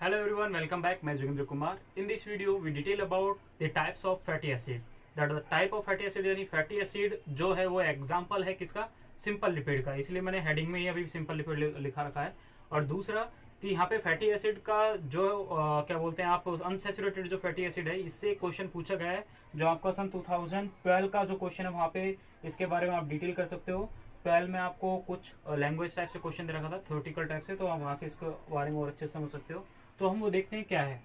Hello everyone, welcome back. मैं Joginder Kumar. In this video, we detail about the types of fatty acid. That the type of fatty acid यानी fatty acid जो है वो example है किसका, simple lipid का. इसलिए मैंने हेडिंग में ही अभी सिंपल लिपिड लिखा रखा है. और दूसरा कि यहाँ पे फैटी एसिड का जो क्या बोलते हैं आप, अनसेचुरेटेड जो फैटी एसिड है, इससे क्वेश्चन पूछा गया है. जो आपका सन 2012 का जो क्वेश्चन है वहाँ पे इसके बारे में आप डिटेल कर सकते हो. 12 में आपको कुछ लैंग्वेज टाइप से क्वेश्चन दे रखा था, थ्योरेटिकल टाइप से, तो आप वहाँ से इसके बारे में और अच्छे से समझ सकते हो. तो हम वो देखते हैं क्या है.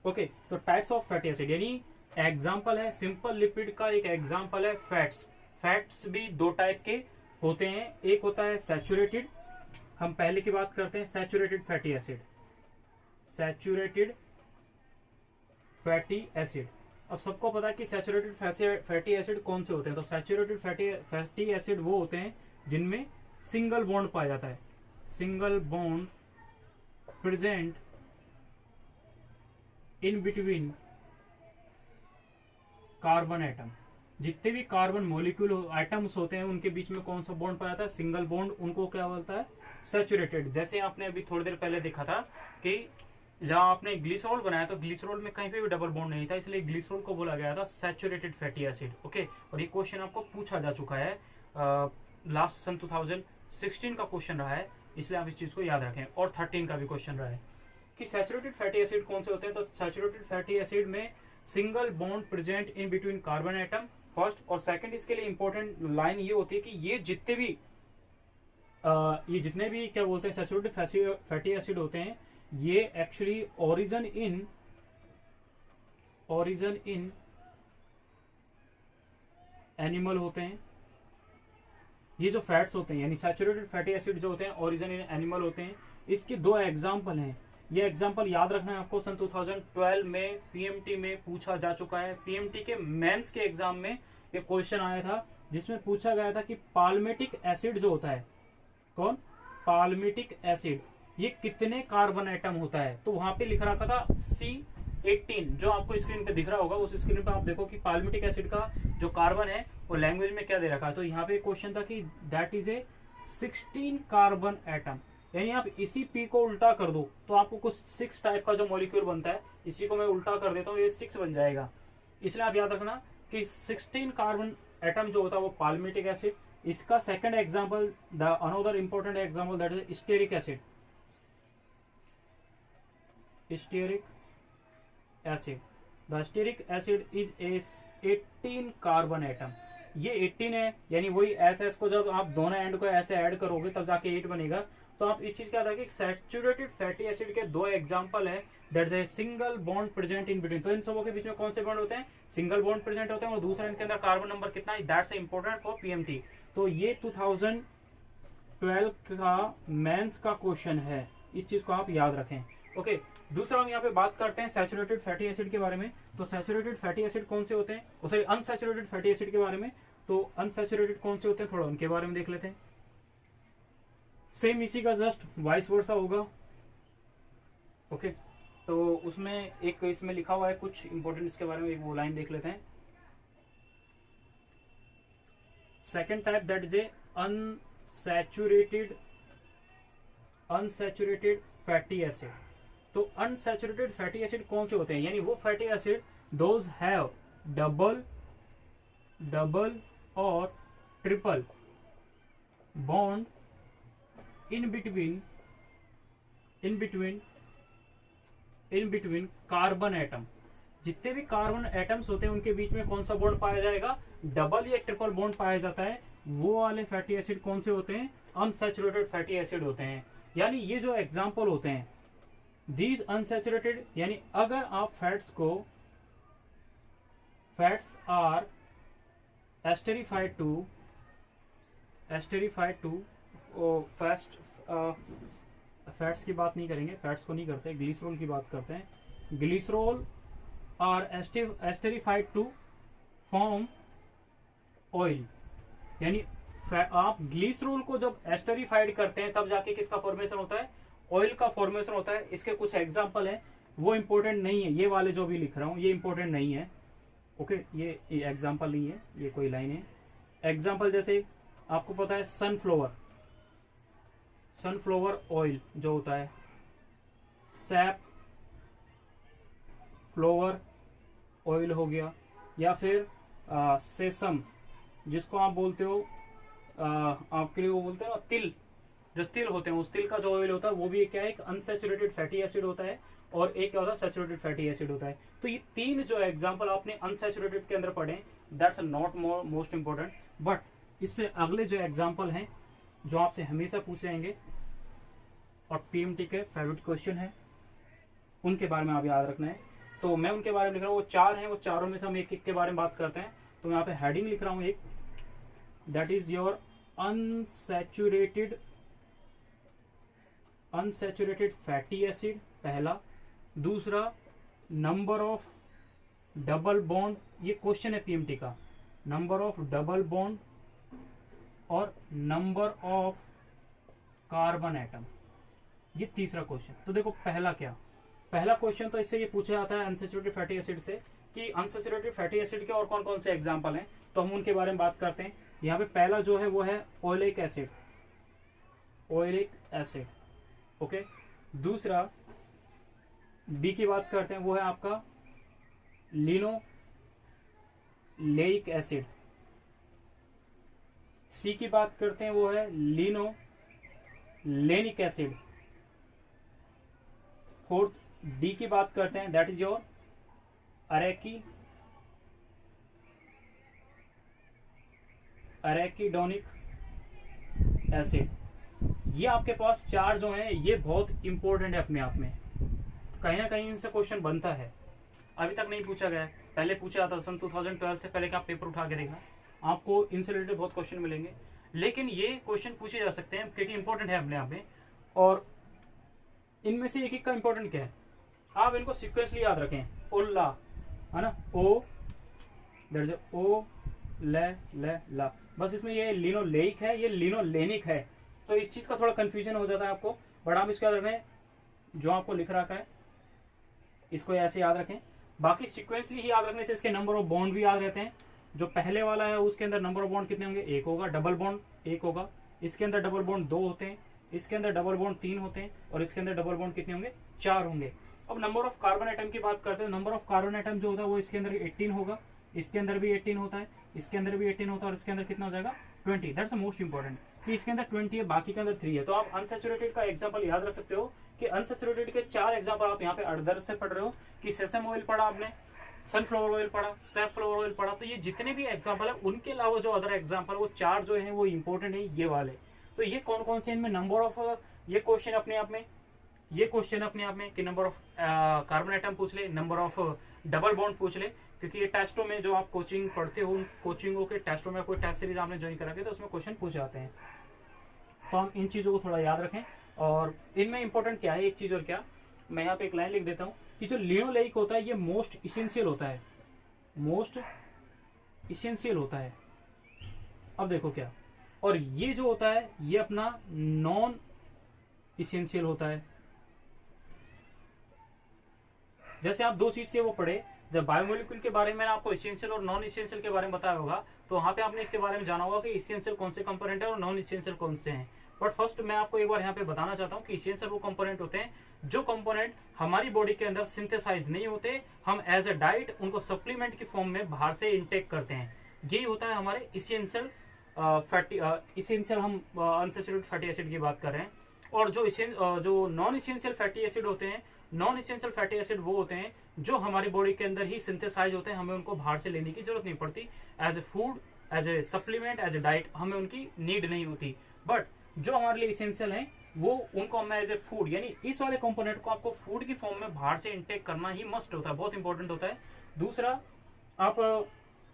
ओके, तो टाइप्स ऑफ फैटी एसिड यानी एग्जाम्पल है सिंपल लिपिड का, एक एग्जाम्पल है फैट्स. फैट्स भी दो टाइप के होते हैं. एक होता है सैचुरेटेड, हम पहले की बात करते हैं saturated fatty acid. Saturated fatty acid, अब सबको पता है कि सैचुरेटेड फैटी एसिड कौन से होते हैं. तो सैचुरेटेड फैटी एसिड वो होते हैं जिनमें सिंगल बॉन्ड पाया जाता है. Single bond present in between carbon atom. जितने भी कार्बन मोलिक्यूल एटम्स होते हैं उनके बीच में कौन सा बॉन्ड पाया जाता है, सिंगल बॉन्ड. उनको क्या बोलता है, सैचुरेटेड. जैसे आपने अभी थोड़ी देर पहले देखा था कि जहां आपने ग्लिसरॉल बनाया तो ग्लिसरॉल में कहीं पे भी डबल बॉन्ड नहीं था, इसलिए ग्लिसरॉल को बोला गया था सैचुरेटेड फैटी एसिड. ओके, और ये क्वेश्चन आपको पूछा जा चुका है, लास्ट सन 2016 का क्वेश्चन रहा है, इसलिए आप इस चीज को याद रखें. और 13 का भी क्वेश्चन रहा है कि सैचुरेटेड फैटी एसिड कौन से होते हैं. तो सैचुरेटेड फैटी एसिड में single bond present in between carbon atom, first. और सेकंड, इसके लिए इंपॉर्टेंट लाइन ये होती है कि ये जितने भी क्या बोलते हैं सैचुरेटेड फैटी एसिड होते हैं, ये एक्चुअली ओरिजिन इन एनिमल होते हैं. ये जो फैट्स होते हैं यानी सैचुरेटेड फैटी एसिड जो होते हैं ओरिजिन इन एनिमल होते हैं. इसके दो एग्जाम्पल हैं. ये एग्जाम्पल याद रखना है आपको. सन 2012 में पीएमटी में पूछा जा चुका है. पीएमटी के मेंस के एग्जाम में ये क्वेश्चन आया था जिसमें पूछा गया था कि पाल्मिटिक एसिड जो होता है, कौन, पाल्मिटिक एसिड, ये कितने कार्बन एटम होता है. तो वहां पे लिख रखा था C18, जो आपको स्क्रीन पे दिख रहा होगा. उस स्क्रीन पे आप देखो कि पाल्मिटिक एसिड का जो कार्बन है वो लैंग्वेज में क्या दे रखा है. तो यहाँ पे क्वेश्चन था कि that is A 16 carbon atom. यानी आप इसी पी को उल्टा कर दो तो आपको कुछ 6 टाइप का जो मॉलिक्यूल बनता है, इसी को मैं उल्टा कर देता हूँ, ये 6 बन जाएगा. इसलिए आप याद रखना कि 16 कार्बन एटम जो होता है वो पाल्मिटिक एसिड. इसका second example, the another important example, that is stearic acid. Stearic acid, the stearic acid is a 18 carbon atom. ये 18 है, यानी वही एस को जब आप दोनों एंड को ऐसे ऐड करोगे तब जाके 8 बनेगा. तो आप इस चीज का था कि सैचुरेटेड फैटी एसिड के दो एग्जांपल है, that is a single bond present in between. तो इन सबों के बीच में कौन से बॉन्ड होते हैं, सिंगल बॉन्ड प्रेजेंट होते हैं. और दूसरा इनके अंदर कार्बन नंबर कितना है, दैट्स इंपॉर्टेंट फॉर पीएमटी. तो ये 2012 का मेंस का क्वेश्चन है, इस चीज को आप याद रखें. ओके, दूसरा हम यहाँ पे बात करते हैं सैचुरेटेड फैटी एसिड के बारे में. तो सैचुरेटेड फैटी एसिड कौन से होते हैं, सॉरी अनसैचुरेटेड फैटी एसिड के बारे में. तो अनसैचुरेटेड कौन से होते हैं, थोड़ा उनके बारे में देख लेते हैं. सेम इसी का जस्ट वाइस वर्सा होगा. ओके, तो उसमें एक इसमें लिखा हुआ है कुछ इंपॉर्टेंट, इसके बारे में एक वो लाइन देख लेते हैं. Second type, that is a unsaturated fatty acid. तो अनसैचुरेटेड फैटी एसिड कौन से होते हैं, यानी वो fatty acid those have double और triple bond in between carbon atom. जितने भी कार्बन एटम्स होते हैं उनके बीच में कौन सा बॉन्ड पाया जाएगा, डबल या ट्रिपल बॉन्ड पाया जाता है. वो वाले फैटी एसिड कौन से होते हैं, अनसैचुरेटेड फैटी एसिड होते हैं. यानी ये जो एग्जांपल होते हैं दीज अनसैचुरेटेड, यानी अगर आप fats are esterified to fats की बात नहीं करेंगे, फैट्स को नहीं करते, ग्लिसरॉल की बात करते हैं. Glycerol are esterified to form oil. यानी आप ग्लिसरॉल को जब एस्टेरिफाइड करते हैं तब जाके किसका फॉर्मेशन होता है, ऑयल का फॉर्मेशन होता है. इसके कुछ एग्जांपल है, वो इंपॉर्टेंट नहीं है, ये वाले जो भी लिख रहा हूं ये इंपॉर्टेंट नहीं है. ओके, ये एग्जांपल नहीं है, ये कोई लाइन है. एग्जांपल जैसे आपको पता है सनफ्लावर ऑयल जो होता है, सैप फ्लावर ऑयल हो गया, या फिर सेसम जिसको आप बोलते हो, आपके लिए वो बोलते हैं ना तिल, जो तिल होते हैं उस तिल का जो ऑयल होता है वो भी क्या है, एक अनसैचुरेटेड फैटी एसिड होता है, और एक क्या होता है, सैचुरेटेड फैटी एसिड होता है। तो ये तीन जो एग्जांपल आपने अनसैचुरेटेड के अंदर पढ़े, that's not most important, but इससे अगले जो एग्जांपल हैं जो आपसे हमेशा पूछे जाएंगे और पीएमटी के फेवरेट क्वेश्चन है, उनके बारे में आप याद रखना है। तो मैं उनके बारे में लिख रहा हूँ, वो चार हैं, वो चारों में से हम एक एक के बारे में बात करते हैं। तो मैं यहाँ पे हेडिंग लिख रहा हूँ एक, that is your unsaturated fatty acid, पहला। दूसरा, नंबर ऑफ डबल बॉन्ड, ये क्वेश्चन है पीएमटी का, नंबर ऑफ डबल बॉन्ड और नंबर ऑफ कार्बन एटम, ये तीसरा क्वेश्चन। तो देखो पहला क्या, पहला क्वेश्चन तो इससे ये पूछा जाता है अनसैचुरेटेड फैटी एसिड से कि अनसैचुरेटेड फैटी एसिड के और कौन कौन से एग्जांपल हैं, तो हम उनके बारे में बात करते हैं। यहाँ पे पहला जो है वो है oleic acid, oleic acid, okay. दूसरा बी की बात करते हैं, वो है आपका लिनोलेइक एसिड। सी की बात करते हैं, वो है लिनोलेनिक एसिड। फोर्थ डी की बात करते हैं, that is your arachidonic acid. ये आपके पास चार जो हैं ये बहुत इंपॉर्टेंट है अपने आप में, कहीं ना कहीं इनसे क्वेश्चन बनता है, अभी तक नहीं पूछा गया है, पहले पूछा जाता था सन 2012 से पहले का आप पेपर उठा के देखना, आपको इनसे रिलेटेड बहुत क्वेश्चन मिलेंगे। लेकिन ये क्वेश्चन पूछे जा सकते हैं क्योंकि इंपॉर्टेंट है अपने आप में, और इनमें से एक एक का इंपॉर्टेंट क्या है, आप इनको सीक्वेंसली याद रखें। ओल्ला है ना, ओ ले ला, बस इसमें ये लिनोलेइक है, ये लिनोलेनिक है, तो इस चीज का थोड़ा कंफ्यूजन हो जाता है आपको, बट आप इसको याद रखें, जो आपको लिख रखा है इसको ऐसे याद रखें। बाकी सीक्वेंसली ही याद रखने से इसके नंबर ऑफ बॉन्ड भी याद रहते हैं। जो पहले वाला है उसके अंदर नंबर ऑफ बॉन्ड कितने होंगे, एक होगा, डबल बॉन्ड एक होगा, इसके अंदर डबल बॉन्ड दो होते हैं, इसके अंदर डबल बॉन्ड तीन होते हैं, और इसके अंदर डबल बॉन्ड कितने होंगे, चार होंगे। अब नंबर ऑफ कार्बन एटम की बात करते हैं, नंबर ऑफ कार्बन एटम जो होता है वो इसके अंदर 18 होगा, इसके अंदर भी 18 होता है, इसके अंदर भी 18 होता है, और इसके अंदर कितना हो जाएगा 20। दैट्स मोस्ट इंपॉर्टेंट कि इसके अंदर 20 है, बाकी के अंदर 3 है। तो आप अनसैचुरेटेड का एग्जांपल याद रख सकते हो कि अनसैचुरेटेड के चार एग्जांपल आप यहाँ पे अर्धर से पढ़ रहे हो कि सेसम ऑयल पढ़ा आपने, सनफ्लावर ऑयल पढ़ा, सैफफ्लावर ऑयल पढ़ा, तो ये जितने भी एग्जांपल है उनके अलावा जो अदर एग्जांपल वो चार जो है वो इंपॉर्टेंट है ये वाले। तो ये कौन कौन से इनमें नंबर ऑफ, ये क्वेश्चन अपने आप में, ये क्वेश्चन अपने आप में कि नंबर ऑफ कार्बन एटम पूछ ले, नंबर ऑफ डबल बॉन्ड पूछ ले, क्योंकि ये टेस्टों में जो आप कोचिंग पढ़ते हो, कोचिंगों के टेस्टों में कोई टेस्ट सीरीज आपने ज्वाइन करा के तो उसमें क्वेश्चन पूछ जाते हैं। तो हम इन चीजों को थोड़ा याद रखें, और इनमें इंपॉर्टेंट क्या है एक चीज और क्या, मैं यहाँ पे एक लाइन लिख देता हूँ कि जो लिनोलेइक होता है ये मोस्ट इसेंशियल होता है, मोस्ट इसेंशियल होता है। अब देखो क्या, और ये जो होता है ये अपना नॉन इसेंशियल होता है। जैसे आप दो चीज के वो पढ़े, जब बायोमोलिक्यूल के बारे में मैंने आपको इसेंशियल और नॉन इसेंशियल के बारे में बताया होगा, तो वहां पे आपने इसके बारे में जाना होगा कि इसेंशियल कौन से कंपोनेंट है और नॉन इसेंशियल कौन से हैं। बट फर्स्ट मैं आपको एक बार यहाँ पे बताना चाहता हूँ कि इसेंशियल वो कंपोनेंट होते हैं जो कंपोनेंट हमारी बॉडी के अंदर सिंथेसाइज नहीं होते, हम एज ए डाइट उनको सप्लीमेंट की फॉर्म में बाहर से इंटेक करते हैं, यही होता है हमारे इसेंशियल फैटी, इसेंशियल हम अनसैचुरेटेड फैटी एसिड की बात कर रहे हैं। और जो नॉन इसेंशियल फैटी एसिड होते हैं, नॉन इसेंशियल फैटी एसिड वो होते हैं जो हमारी बॉडी के अंदर ही सिंथेसाइज होते हैं, हमें उनको बाहर से लेने की जरूरत नहीं पड़ती, as a food, as a supplement, as a diet हमें उनकी नीड नहीं होती। बट जो हमारे लिए इसेंशियल हैं वो उनको हमें एज ए फूड, यानी इस वाले कंपोनेंट को आपको फूड की फॉर्म में बाहर से इंटेक करना ही मस्ट होता है, बहुत इंपॉर्टेंट होता है। दूसरा, आप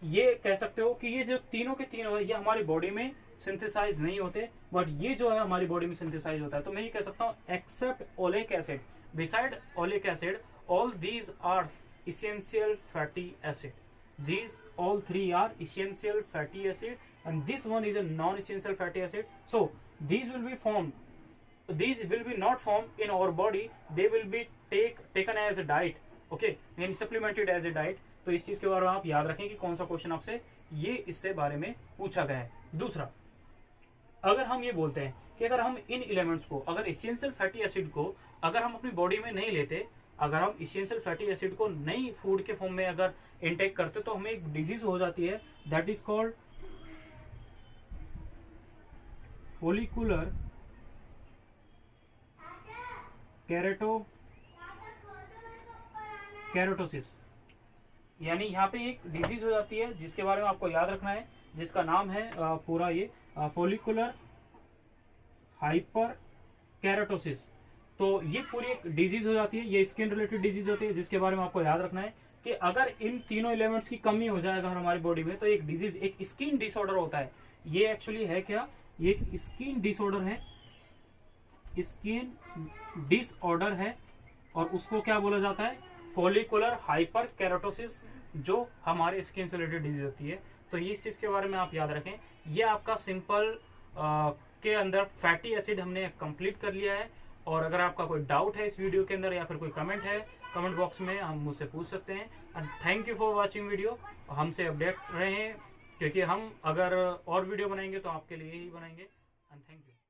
ये कह सकते हो कि ये जो तीनों के तीनों है ये हमारी बॉडी में सिंथेसाइज नहीं होते, बट ये जो है हमारी बॉडी में सिंथेसाइज होता है। तो मैं ये कह सकता हूँ except oleic acid, beside oleic acid, all these are essential fatty acid. These all three are essential fatty acid, and this one is a non-essential fatty acid. So these will be formed, these will be not formed in our body, they will be taken as a diet, okay, and supplemented as a diet. तो इस चीज के बारे में आप याद रखें कि कौन सा क्वेश्चन आपसे ये इससे बारे में पूछा गया है। दूसरा, अगर हम ये बोलते हैं कि अगर हम इन एलिमेंट्स को, अगर एसेंशियल फैटी एसिड को अगर हम अपनी बॉडी में नहीं लेते अगर हम इसेंशियल फैटी एसिड को नई फूड के फॉर्म में अगर इनटेक करते तो हमें एक डिजीज हो जाती है, that is called follicular keratosis. यानी यहाँ पे एक डिजीज हो जाती है जिसके बारे में आपको याद रखना है, जिसका नाम है पूरा ये फॉलिकुलर हाइपर केराटोसिस। तो ये पूरी एक डिजीज हो जाती है, ये स्किन रिलेटेड डिजीज होती है, जिसके बारे में आपको याद रखना है कि अगर इन तीनों एलिमेंट्स की कमी हो जाएगा हमारी बॉडी में तो एक डिजीज, एक स्किन डिसऑर्डर होता है। ये एक्चुअली है क्या, ये एक स्किन डिसऑर्डर है, स्किन डिसऑर्डर है, और उसको क्या बोला जाता है, फॉलिकुलर हाइपर केराटोसिस, जो हमारे स्किन से रिलेटेड डिजीज होती है। तो इस चीज के बारे में आप याद रखें। ये आपका सिंपल के अंदर फैटी एसिड हमने कंप्लीट कर लिया है। और अगर आपका कोई डाउट है इस वीडियो के अंदर या फिर कोई कमेंट है, कमेंट बॉक्स में हम मुझसे पूछ सकते हैं। And thank you for watching video. हमसे अपडेट रहें, क्योंकि हम अगर और वीडियो बनाएंगे तो आपके लिए ही बनाएंगे। And thank you.